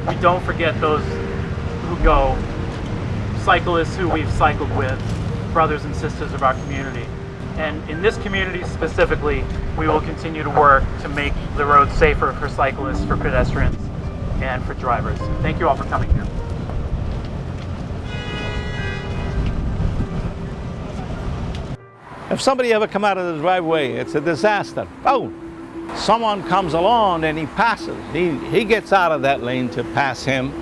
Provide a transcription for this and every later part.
we don't forget those who go, cyclists who we've cycled with, brothers and sisters of our community. And in this community specifically, we will continue to work to make the roads safer for cyclists, for pedestrians, and for drivers. Thank you all for coming here. If somebody ever come out of the driveway, it's a disaster. Oh, someone comes along and he passes. He gets out of that lane to pass him,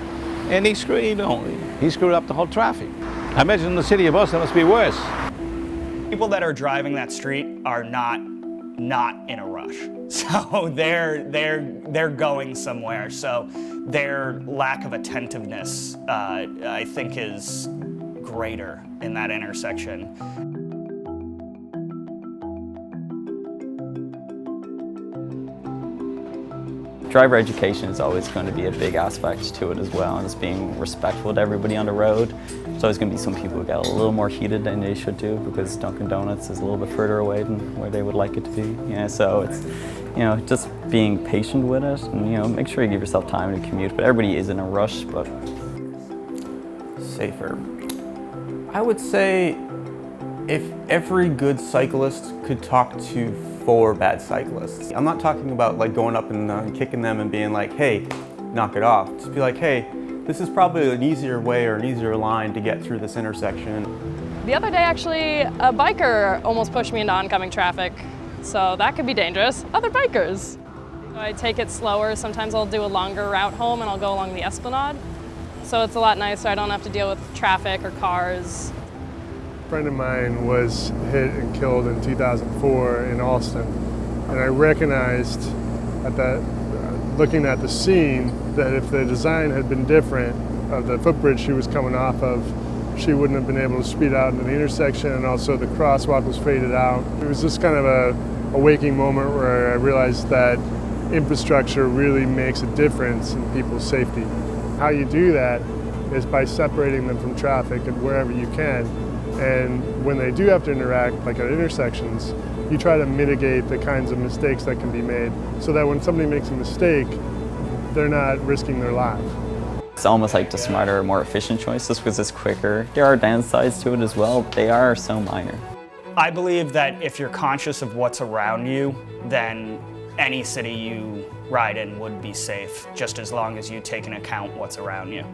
and he screwed up the whole traffic. I imagine the city of Boston must be worse. People that are driving that street are not in a rush. So they're going somewhere. So their lack of attentiveness, I think, is greater in that intersection. Driver education is always going to be a big aspect to it as well, and it's being respectful to everybody on the road. There's always going to be some people who get a little more heated than they should do because Dunkin' Donuts is a little bit further away than where they would like it to be. Yeah, so it's, just being patient with it, and make sure you give yourself time to commute. But everybody is in a rush. But safer. I would say if every good cyclist could talk to 4 bad cyclists. I'm not talking about like going up and kicking them and being like, hey, knock it off. Just be like, hey, this is probably an easier way or an easier line to get through this intersection. The other day, actually, a biker almost pushed me into oncoming traffic, so that could be dangerous. Other bikers. So I take it slower. Sometimes I'll do a longer route home and I'll go along the Esplanade. So it's a lot nicer. I don't have to deal with traffic or cars. A friend of mine was hit and killed in 2004 in Alston, and I recognized looking at the scene, that if the design had been different of the footbridge she was coming off of, she wouldn't have been able to speed out into the intersection, and also the crosswalk was faded out. It was just kind of a waking moment where I realized that infrastructure really makes a difference in people's safety. How you do that is by separating them from traffic and wherever you can. And when they do have to interact, like at intersections, you try to mitigate the kinds of mistakes that can be made so that when somebody makes a mistake, they're not risking their life. it's almost like the smarter, more efficient choice just because it's quicker. There are downsides to it as well. They are so minor. I believe that if you're conscious of what's around you, then any city you ride in would be safe, just as long as you take into account what's around you.